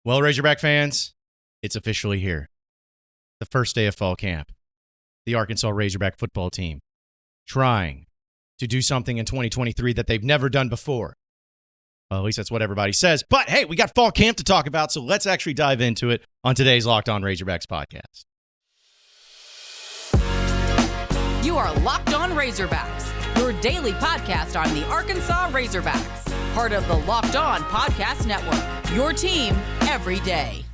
Well, Razorback fans, it's officially here. The first day of fall camp. The Arkansas Razorback football team trying to do something in 2023 that they've never done before. Well, at least that's what everybody says. But hey, we got fall camp to talk about, so let's actually dive into it on today's Locked On Razorbacks podcast. You are Locked On Razorbacks, your daily podcast on the Arkansas Razorbacks, part of the Locked On Podcast Network, your team every day.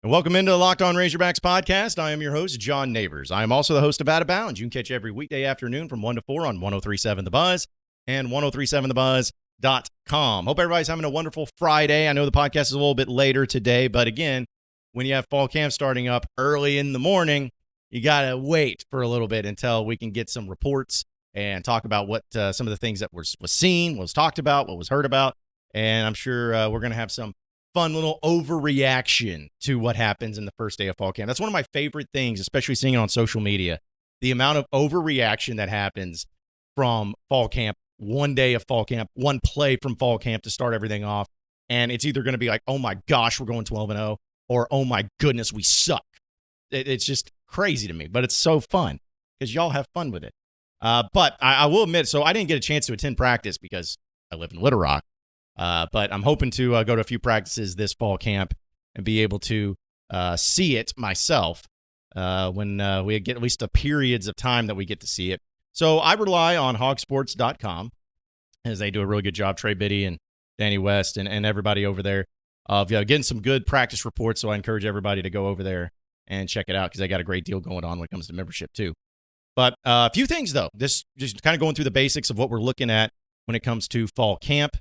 And welcome into the Locked On Razorbacks podcast. I am your host, John Nabors. I am also the host of Out of Bounds. You can catch every weekday afternoon from 1 to 4 on 103.7 The Buzz and 103.7thebuzz.com. Hope everybody's having a wonderful Friday. I know the podcast is a little bit later today, but again, when you have fall camp starting up early in the morning, you got to wait for a little bit until we can get some reports and talk about what some of the things that was seen, was talked about, what was heard about. And I'm sure we're going to have some fun little overreaction to what happens in the first day of fall camp. That's one of my favorite things, especially seeing it on social media, the amount of overreaction that happens from fall camp, one day of fall camp, one play from fall camp to start everything off. And it's either going to be like, oh my gosh, we're going 12-0, or oh my goodness, we suck. It's just crazy to me, but it's so fun because y'all have fun with it. But I will admit, so I didn't get a chance to attend practice because I live in Little Rock. But I'm hoping to go to a few practices this fall camp and be able to see it myself when we get at least the periods of time that we get to see it. So I rely on hogsports.com as they do a really good job, Trey Biddy and Danny West and everybody over there of getting some good practice reports. So I encourage everybody to go over there and check it out because they got a great deal going on when it comes to membership too. But a few things, though. This just kind of going through the basics of what we're looking at when it comes to fall camp.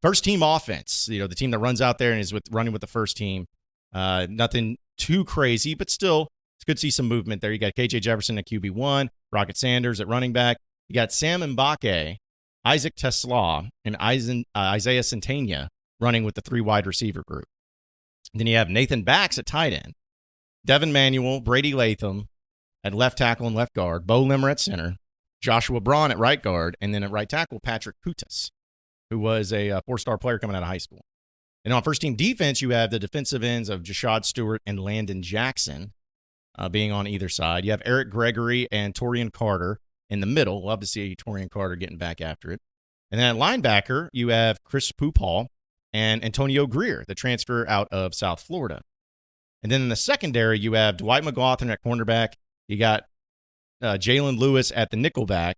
First team offense, the team that runs out there and is running with the first team. Nothing too crazy, but still, it's good to see some movement there. You got KJ Jefferson at QB1, Rocket Sanders at running back. You got Sam Mbake, Isaac Tesla, and Isaiah Centena running with the three wide receiver group. And then you have Nathan Bax at tight end, Devin Manuel, Brady Latham at left tackle and left guard, Bo Limmer at center, Joshua Braun at right guard, and then at right tackle, Patrick Kutas, who was a four-star player coming out of high school. And on first-team defense, you have the defensive ends of Jashad Stewart and Landon Jackson being on either side. You have Eric Gregory and Torian Carter in the middle. Love to see Torian Carter getting back after it. And then at linebacker, you have Chris Pupal and Antonio Greer, the transfer out of South Florida. And then in the secondary, you have Dwight McLaughlin at cornerback. You got Jalen Lewis at the nickelback.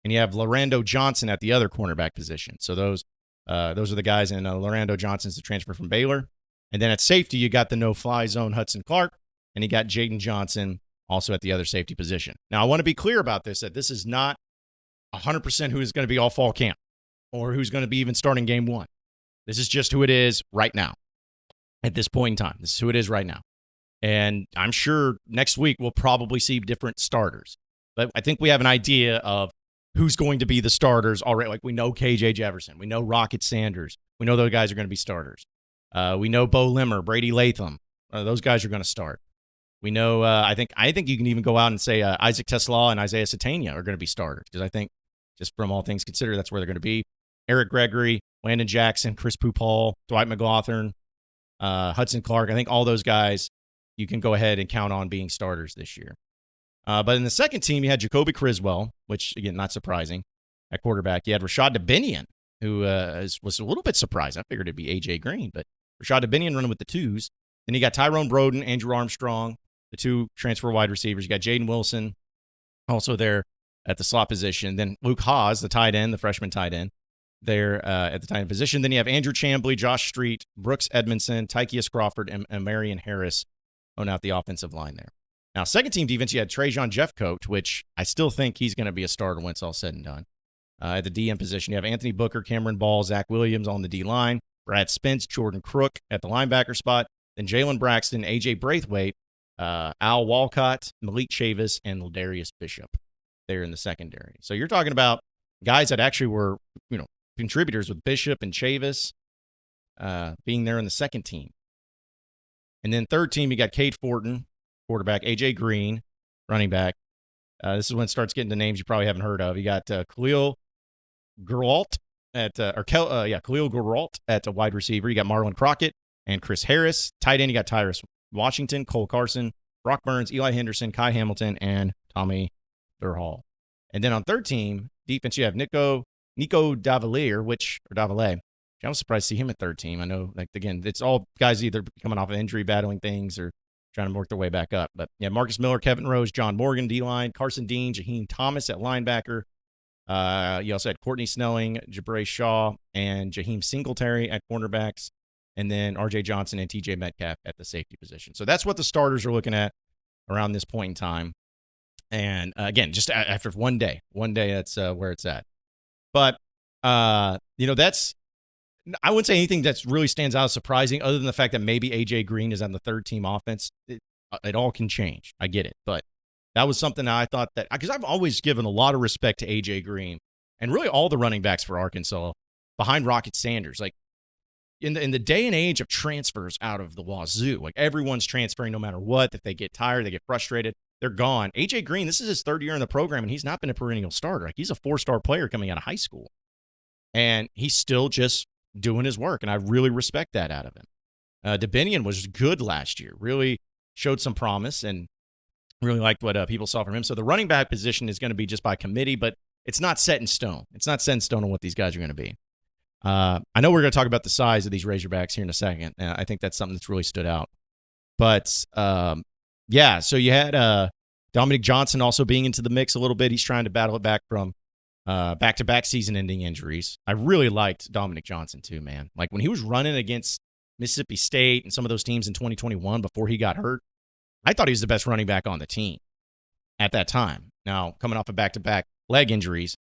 And you have Lorando Johnson at the other cornerback position. So those are the guys, and Lorando Johnson's the transfer from Baylor. And then at safety, you got the no-fly zone Hudson Clark, and you got Jaden Johnson also at the other safety position. Now, I want to be clear about this, that this is not 100% who is going to be all fall camp or who's going to be even starting game one. This is just who it is right now at this point in time. This is who it is right now. And I'm sure next week we'll probably see different starters. But I think we have an idea of who's going to be the starters already. Like, we know KJ Jefferson. We know Rocket Sanders. We know those guys are going to be starters. We know Bo Limmer, Brady Latham. Those guys are going to start. We know, I think you can even go out and say Isaac Tesla and Isaiah Centena are going to be starters, because I think, just from all things considered, that's where they're going to be. Eric Gregory, Landon Jackson, Chris Pupal, Dwight McLaughlin, Hudson Clark. I think all those guys you can go ahead and count on being starters this year. But in the second team, you had Jacoby Criswell, which, again, not surprising, at quarterback. You had Rashad Dubinion, who was a little bit surprised. I figured it'd be A.J. Green, but Rashad Dubinion running with the twos. Then you got Tyrone Broden, Andrew Armstrong, the two transfer wide receivers. You got Jaden Wilson also there at the slot position. Then Luke Haas, the tight end, the freshman tight end, there at the tight end position. Then you have Andrew Chambly, Josh Street, Brooks Edmondson, Tykeus Crawford, and Marion Harris on out the offensive line there. Now, second team defense, you had Trajan Jeffcoat, which I still think he's going to be a starter when it's all said and done. At the DM position, you have Anthony Booker, Cameron Ball, Zach Williams on the D-line, Brad Spence, Jordan Crook at the linebacker spot, then Jalen Braxton, A.J. Braithwaite, Al Walcott, Malik Chavis, and Ladarius Bishop there in the secondary. So you're talking about guys that actually were, contributors, with Bishop and Chavis being there in the second team. And then third team, you got Cade Fortin, quarterback, A.J. Green, running back. This is when it starts getting to names you probably haven't heard of. You got Khalil Geralt Khalil Gerault at a wide receiver. You got Marlon Crockett and Chris Harris. Tight end, you got Tyrus Washington, Cole Carson, Brock Burns, Eli Henderson, Kai Hamilton, and Tommy Thurhall. And then on third team, defense, you have Nico Davalier, Davale. I was surprised to see him at third team. I know, again, it's all guys either coming off of injury, battling things, or trying to work their way back up. But yeah, Marcus Miller, Kevin Rose, John Morgan, D-line, Carson Dean, Jaheim Thomas at linebacker. You also had Courtney Snelling, Jabray Shaw, and Jaheim Singletary at cornerbacks, and then R.J. Johnson and T.J. Metcalf at the safety position. So that's what the starters are looking at around this point in time. And again, just after one day, that's where it's at. But, that's, I wouldn't say anything that's really stands out as surprising other than the fact that maybe A.J. Green is on the third team offense. It all can change. I get it. But that was something that I thought that, because I've always given a lot of respect to A.J. Green and really all the running backs for Arkansas behind Rocket Sanders. Like, in the day and age of transfers out of the wazoo, like everyone's transferring no matter what, that they get tired, they get frustrated, they're gone. A.J. Green, this is his third year in the program, and he's not been a perennial starter. Like, he's a 4-star player coming out of high school. And he's still just doing his work, and I really respect that out of him. Debinion was good last year, really showed some promise, and really liked what people saw from him. So the running back position is going to be just by committee, but it's not set in stone. It's not set in stone on what these guys are going to be. I know we're going to talk about the size of these Razorbacks here in a second. I think that's something that's really stood out. But, so you had Dominic Johnson also being into the mix a little bit. He's trying to battle it back from back-to-back season-ending injuries. I really liked Dominic Johnson too, man. Like, when he was running against Mississippi State and some of those teams in 2021 before he got hurt, I thought he was the best running back on the team at that time. Now, coming off of back-to-back leg injuries,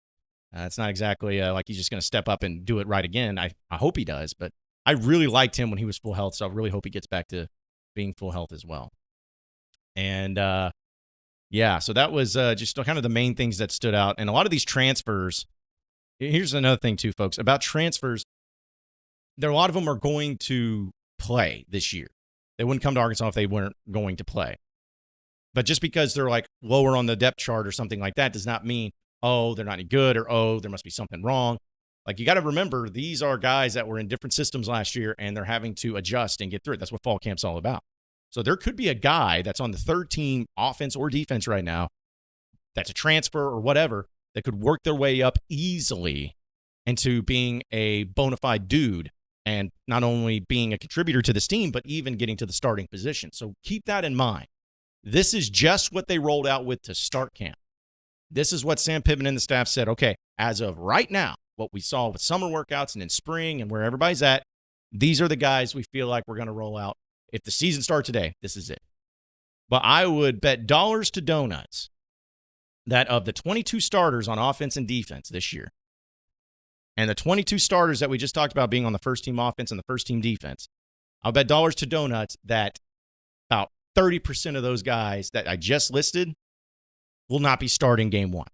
it's not exactly like he's just going to step up and do it right again. I hope he does, but I really liked him when he was full health, so I really hope he gets back to being full health as well. And, so that was just kind of the main things that stood out. And a lot of these transfers, here's another thing too, folks, about transfers. A lot of them are going to play this year. They wouldn't come to Arkansas if they weren't going to play. But just because they're like lower on the depth chart or something like that does not mean, oh, they're not any good, or, there must be something wrong. Like, you got to remember, these are guys that were in different systems last year, and they're having to adjust and get through it. That's what fall camp's all about. So there could be a guy that's on the third team offense or defense right now that's a transfer or whatever that could work their way up easily into being a bona fide dude and not only being a contributor to this team, but even getting to the starting position. So keep that in mind. This is just what they rolled out with to start camp. This is what Sam Pittman and the staff said, okay, as of right now, what we saw with summer workouts and in spring and where everybody's at, these are the guys we feel like we're going to roll out. If the season starts today, this is it. But I would bet dollars to donuts that of the 22 starters on offense and defense this year, and the 22 starters that we just talked about being on the first team offense and the first team defense, I'll bet dollars to donuts that about 30% of those guys that I just listed will not be starting game one.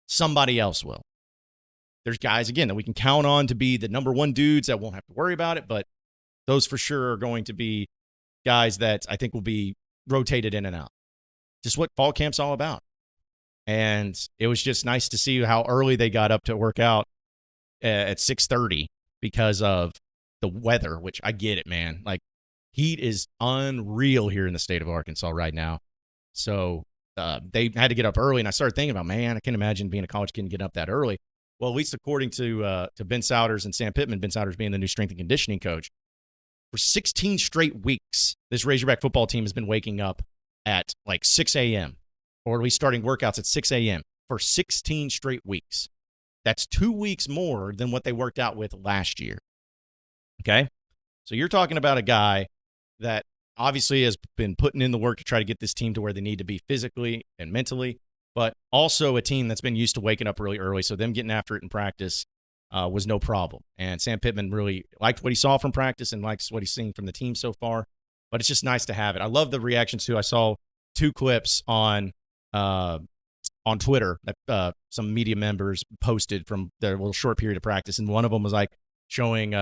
Somebody else will. There's guys, again, that we can count on to be the number one dudes that won't have to worry about it, but those for sure are going to be guys that I think will be rotated in and out. Just what fall camp's all about. And it was just nice to see how early they got up to work out at 6:30 because of the weather, which I get it, man. Like, heat is unreal here in the state of Arkansas right now. So they had to get up early, and I started thinking about, man, I can't imagine being a college kid and getting up that early. Well, at least according to Ben Sowders and Sam Pittman, Ben Sowders being the new strength and conditioning coach, for 16 straight weeks, this Razorback football team has been waking up at like 6 a.m., or at least starting workouts at 6 a.m. for 16 straight weeks. That's 2 weeks more than what they worked out with last year. Okay? So you're talking about a guy that obviously has been putting in the work to try to get this team to where they need to be physically and mentally, but also a team that's been used to waking up really early, so them getting after it in practice was no problem. And Sam Pittman really liked what he saw from practice and likes what he's seen from the team so far, but it's just nice to have it. I love the reactions, too. I saw 2 clips on Twitter that some media members posted from their little short period of practice, and one of them was like showing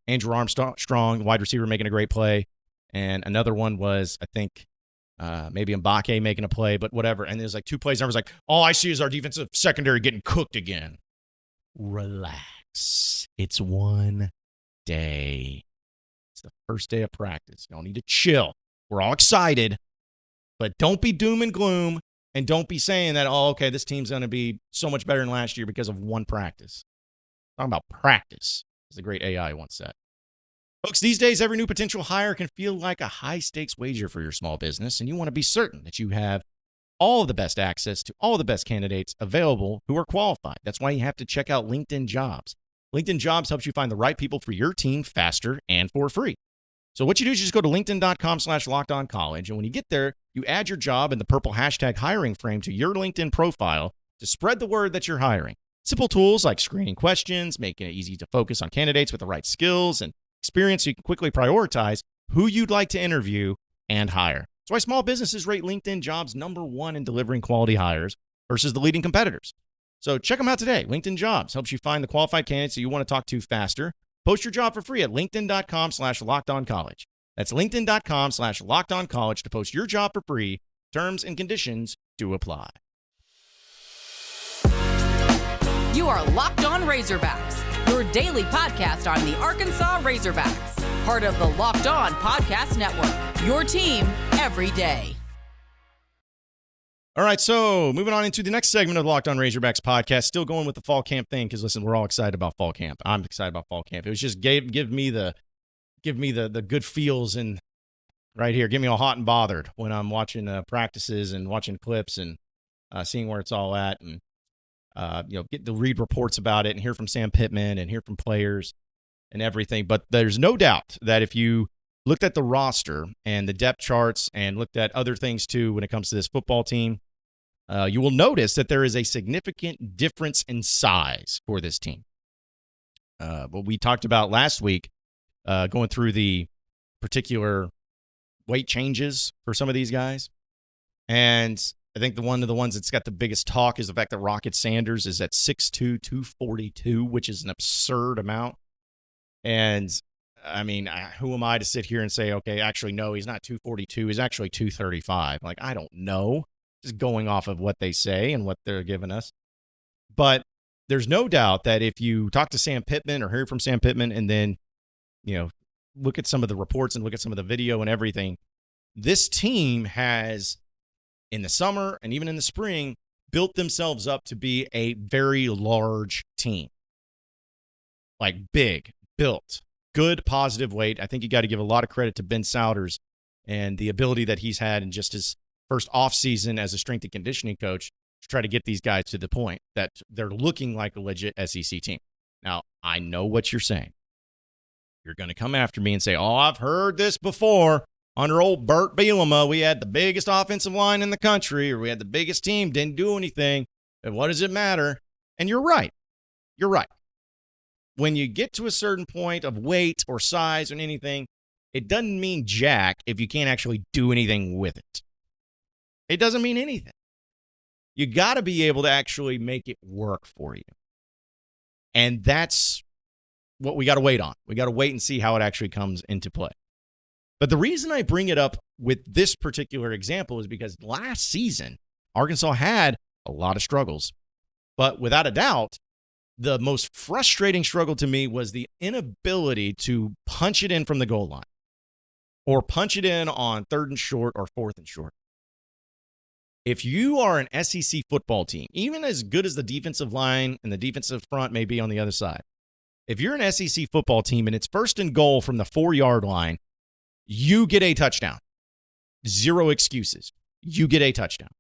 Andrew Armstrong, wide receiver, making a great play, and another one was, I think, maybe Mbake making a play, but whatever. And there's like 2 plays, and I was like, all I see is our defensive secondary getting cooked again. Relax. Relax. It's one day. It's the first day of practice. Y'all need to chill. We're all excited, but don't be doom and gloom, and don't be saying that, oh, okay, this team's going to be so much better than last year because of one practice. Talking about practice, as the great AI once said. Folks, these days, every new potential hire can feel like a high-stakes wager for your small business, and you want to be certain that you have all of the best access to all of the best candidates available who are qualified. That's why you have to check out LinkedIn Jobs. LinkedIn Jobs helps you find the right people for your team faster and for free. So what you do is you just go to linkedin.com/lockedoncollege, and when you get there, you add your job and the purple hashtag hiring frame to your LinkedIn profile to spread the word that you're hiring. Simple tools like screening questions, making it easy to focus on candidates with the right skills and experience so you can quickly prioritize who you'd like to interview and hire. That's why small businesses rate LinkedIn Jobs #1 in delivering quality hires versus the leading competitors. So check them out today. LinkedIn Jobs helps you find the qualified candidates that you want to talk to faster. Post your job for free at linkedin.com/lockedoncollege. That's linkedin.com/lockedoncollege to post your job for free. Terms and conditions do apply. You are Locked On Razorbacks, your daily podcast on the Arkansas Razorbacks, part of the Locked On Podcast Network, your team every day. All right, so moving on into the next segment of the Locked On Razorbacks podcast, still going with the fall camp thing because, listen, we're all excited about fall camp. I'm excited about fall camp. It was just give me the good feels and right here. Get me all hot and bothered when I'm watching practices and watching clips and seeing where it's all at and get to read reports about it and hear from Sam Pittman and hear from players and everything. But there's no doubt that if you looked at the roster and the depth charts and looked at other things too when it comes to this football team, you will notice that there is a significant difference in size for this team. What we talked about last week, going through the particular weight changes for some of these guys. And I think one of the ones that's got the biggest talk is the fact that Rocket Sanders is at 6'2", 242, which is an absurd amount. And I mean, who am I to sit here and say, okay, actually, no, he's not 242. He's actually 235. Like, I don't know. Just going off of what they say and what they're giving us. But there's no doubt that if you talk to Sam Pittman or hear from Sam Pittman and then, look at some of the reports and look at some of the video and everything, this team has, in the summer and even in the spring, built themselves up to be a very large team. Like big, built. Good, positive weight. I think you got to give a lot of credit to Ben Sowders and the ability that he's had in just his first offseason as a strength and conditioning coach to try to get these guys to the point that they're looking like a legit SEC team. Now, I know what you're saying. You're going to come after me and say, oh, I've heard this before. Under old Burt Bielema, we had the biggest offensive line in the country, or we had the biggest team, didn't do anything. And what does it matter? And you're right. You're right. When you get to a certain point of weight or size or anything, it doesn't mean jack if you can't actually do anything with it. It doesn't mean anything. You got to be able to actually make it work for you. And that's what we got to wait on. We got to wait and see how it actually comes into play. But the reason I bring it up with this particular example is because last season, Arkansas had a lot of struggles. But without a doubt, the most frustrating struggle to me was the inability to punch it in from the goal line or punch it in on 3rd and short or 4th and short. If you are an SEC football team, even as good as the defensive line and the defensive front may be on the other side, if you're an SEC football team and it's 1st and goal from the 4-yard line, you get a touchdown. 0 excuses. You get a touchdown.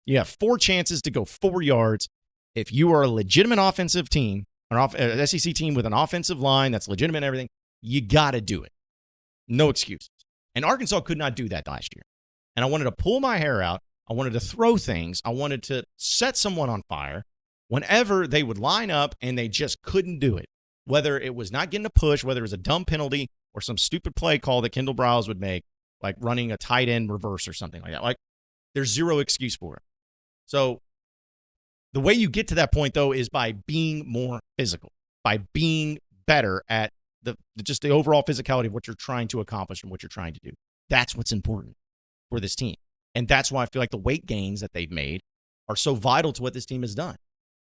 You have 4 chances to go 4 yards. If you are a legitimate offensive team, an SEC team with an offensive line that's legitimate and everything, you got to do it. No excuses. And Arkansas could not do that last year. And I wanted to pull my hair out. I wanted to throw things. I wanted to set someone on fire whenever they would line up and they just couldn't do it. Whether it was not getting a push, whether it was a dumb penalty or some stupid play call that Kendall Browse would make, like running a tight end reverse or something like that. Like, there's 0 excuse for it. So the way you get to that point, though, is by being more physical, by being better at just the overall physicality of what you're trying to accomplish and what you're trying to do. That's what's important for this team. And that's why I feel like the weight gains that they've made are so vital to what this team has done.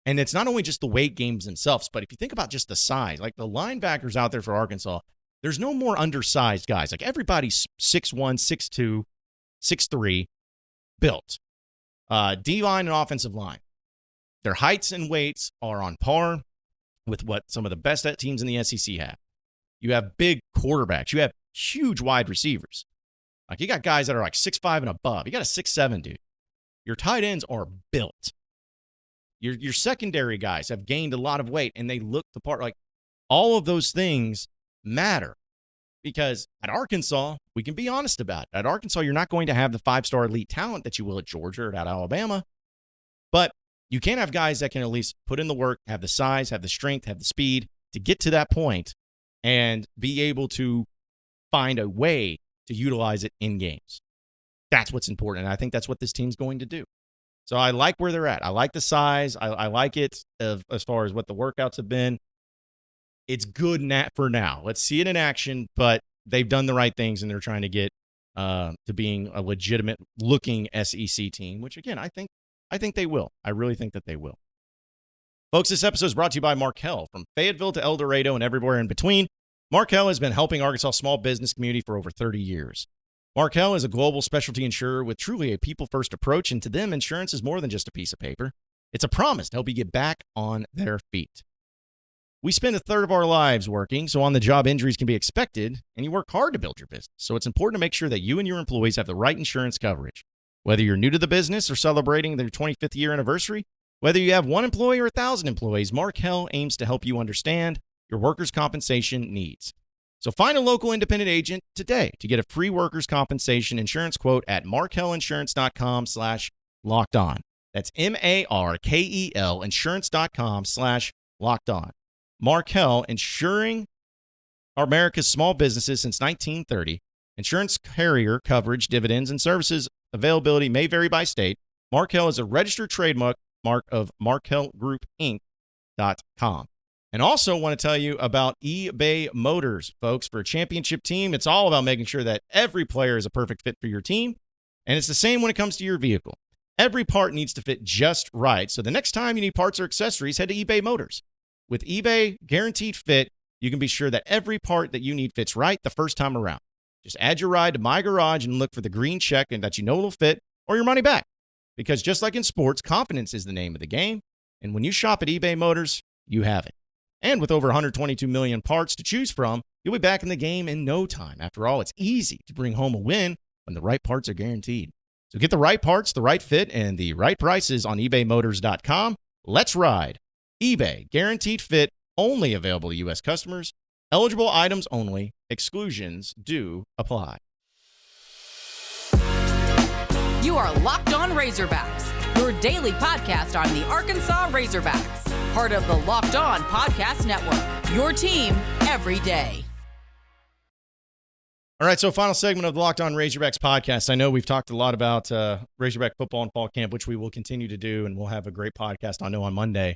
And it's not only just the weight games themselves, but if you think about just the size, like the linebackers out there for Arkansas, there's no more undersized guys. Like everybody's 6'1", 6'2", 6'3", built. D-line and offensive line. Their heights and weights are on par with what some of the best teams in the SEC have. You have big quarterbacks. You have huge wide receivers. Like you got guys that are like 6'5" and above. You got a 6'7" dude. Your tight ends are built. Your secondary guys have gained a lot of weight, and they look the part. Like all of those things matter because at Arkansas, we can be honest about it. At Arkansas, you're not going to have the 5-star elite talent that you will at Georgia or at Alabama, but you can have guys that can at least put in the work, have the size, have the strength, have the speed to get to that point and be able to find a way to utilize it in games. That's what's important, and I think that's what this team's going to do. So I like where they're at. I like the size. I like it as far as what the workouts have been. It's good for now. Let's see it in action, but they've done the right things, and they're trying to get to being a legitimate-looking SEC team, which, again, I think they will. I really think that they will. Folks, this episode is brought to you by Markel. From Fayetteville to El Dorado and everywhere in between, Markel has been helping Arkansas small business community for over 30 years. Markel is a global specialty insurer with truly a people-first approach, and to them, insurance is more than just a piece of paper. It's a promise to help you get back on their feet. We spend a third of our lives working, so on-the-job injuries can be expected, and you work hard to build your business. So it's important to make sure that you and your employees have the right insurance coverage. Whether you're new to the business or celebrating their 25th year anniversary, whether you have 1 employee or 1,000 employees, Markel aims to help you understand your workers' compensation needs. So find a local independent agent today to get a free workers' compensation insurance quote at markelinsurance.com/lockedon. That's MARKEL insurance.com/lockedon. Markel, insuring America's small businesses since 1930. Insurance carrier coverage, dividends, and services availability may vary by state. Markel is a registered trademark of markelgroup.inc.com. And also want to tell you about eBay Motors, folks. For a championship team, it's all about making sure that every player is a perfect fit for your team. And it's the same when it comes to your vehicle. Every part needs to fit just right. So the next time you need parts or accessories, head to eBay Motors. With eBay Guaranteed Fit, you can be sure that every part that you need fits right the first time around. Just add your ride to My Garage and look for the green check and that you know will fit or your money back. Because just like in sports, confidence is the name of the game. And when you shop at eBay Motors, you have it. And with over 122 million parts to choose from, you'll be back in the game in no time. After all, it's easy to bring home a win when the right parts are guaranteed. So get the right parts, the right fit, and the right prices on ebaymotors.com. Let's ride. eBay Guaranteed Fit, only available to U.S. customers. Eligible items only. Exclusions do apply. You are Locked On Razorbacks, your daily podcast on the Arkansas Razorbacks. Part of the Locked On Podcast Network, your team every day. All right, so final segment of the Locked On Razorbacks podcast. I know we've talked a lot about Razorback football and fall camp, which we will continue to do, and we'll have a great podcast, I know, on Monday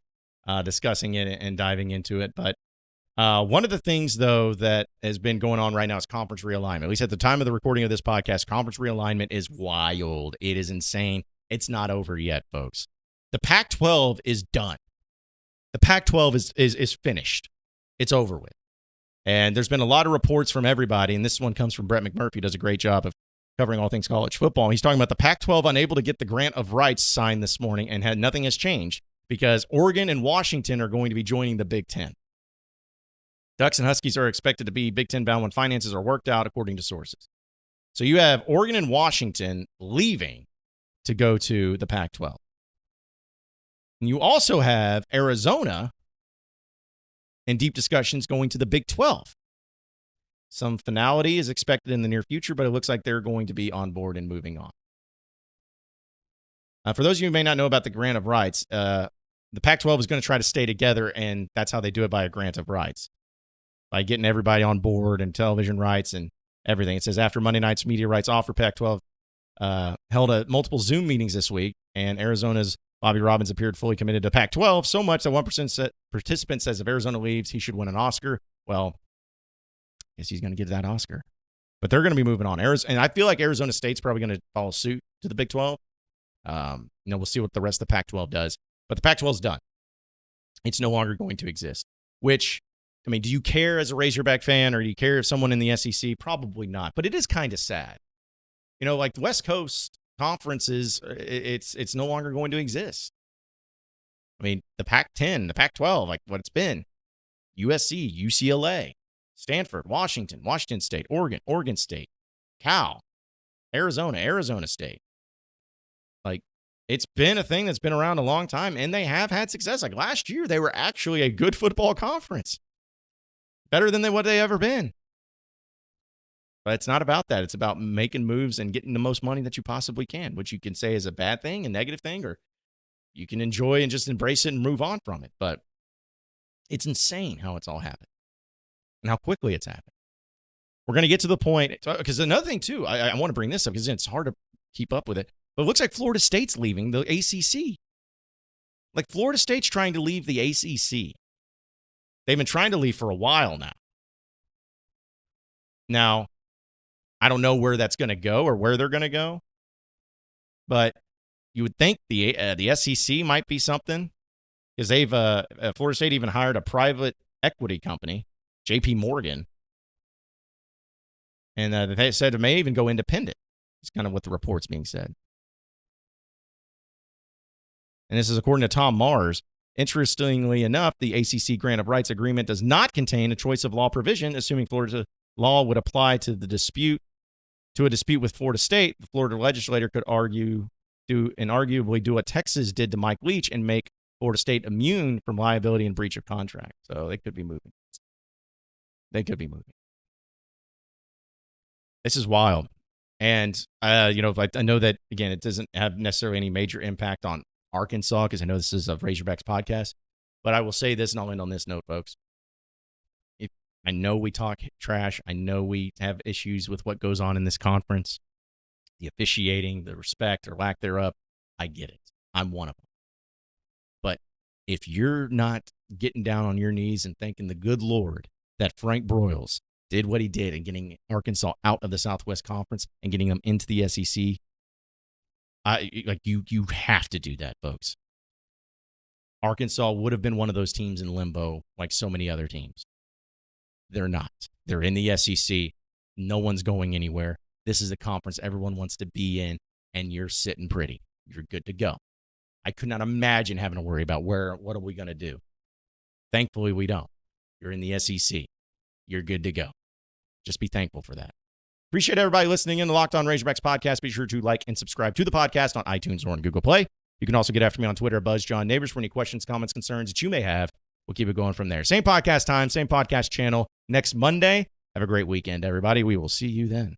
discussing it and diving into it. But one of the things, though, that has been going on right now is conference realignment. At least at the time of the recording of this podcast, conference realignment is wild. It is insane. It's not over yet, folks. The Pac-12 is done. The Pac-12 is finished. It's over with. And there's been a lot of reports from everybody, and this one comes from Brett McMurphy, who does a great job of covering all things college football. He's talking about the Pac-12 unable to get the grant of rights signed this morning, and nothing has changed because Oregon and Washington are going to be joining the Big Ten. Ducks and Huskies are expected to be Big Ten bound when finances are worked out, according to sources. So you have Oregon and Washington leaving to go to the Pac-12. And you also have Arizona in deep discussions going to the Big 12. Some finality is expected in the near future, but it looks like they're going to be on board and moving on. For those of you who may not know about the grant of rights, the Pac-12 is going to try to stay together, and that's how they do it, by a grant of rights, by getting everybody on board and television rights and everything. It says after Monday night's media rights offer, Pac-12 held multiple Zoom meetings this week, and Arizona's Bobby Robbins appeared fully committed to Pac-12, so much that one participant says if Arizona leaves, he should win an Oscar. Well, I guess he's going to get that Oscar. But they're going to be moving on. And I feel like Arizona State's probably going to follow suit to the Big 12. We'll see what the rest of the Pac-12 does. But the Pac-12 is done. It's no longer going to exist. Which, I mean, do you care as a Razorback fan, or do you care if someone in the SEC? Probably not. But it is kind of sad. You know, like the West Coast conferences, it's no longer going to exist. I mean, the Pac-10, the Pac-12, like what it's been. USC, UCLA, Stanford, Washington State, Oregon State, Cal, Arizona State. Like, it's been a thing that's been around a long time, and they have had success. Like last year, they were actually a good football conference. Better than what they ever been. But it's not about that. It's about making moves and getting the most money that you possibly can, which you can say is a bad thing, a negative thing, or you can enjoy and just embrace it and move on from it. But it's insane how it's all happened and how quickly it's happened. We're going to get to the point, because another thing, too, I want to bring this up because it's hard to keep up with it, but it looks like Florida State's leaving the ACC. Like, Florida State's trying to leave the ACC. They've been trying to leave for a while now. Now, I don't know where that's going to go or where they're going to go, but you would think the SEC might be something, because they've Florida State even hired a private equity company, J.P. Morgan, and they said it may even go independent. It's kind of what the report's being said. And this is according to Tom Mars. Interestingly enough, the ACC grant of rights agreement does not contain a choice of law provision, assuming Florida law would apply to a dispute with Florida State. The Florida legislature could arguably do what Texas did to Mike Leach and make Florida State immune from liability and breach of contract. So they could be moving. This is wild. And, I know that, again, it doesn't have necessarily any major impact on Arkansas, because I know this is a Razorbacks podcast. But I will say this, and I'll end on this note, folks. I know we talk trash. I know we have issues with what goes on in this conference, the officiating, the respect or lack thereof. I get it. I'm one of them. But if you're not getting down on your knees and thanking the good Lord that Frank Broyles did what he did and getting Arkansas out of the Southwest Conference and getting them into the SEC, you have to do that, folks. Arkansas would have been one of those teams in limbo like so many other teams. They're not. They're in the SEC. No one's going anywhere. This is a conference everyone wants to be in, and you're sitting pretty. You're good to go. I could not imagine having to worry about what are we going to do. Thankfully, we don't. You're in the SEC. You're good to go. Just be thankful for that. Appreciate everybody listening in the Locked On Razorbacks podcast. Be sure to like and subscribe to the podcast on iTunes or on Google Play. You can also get after me on Twitter, BuzzJohnNabors, for any questions, comments, concerns that you may have. We'll keep it going from there. Same podcast time, same podcast channel next Monday. Have a great weekend, everybody. We will see you then.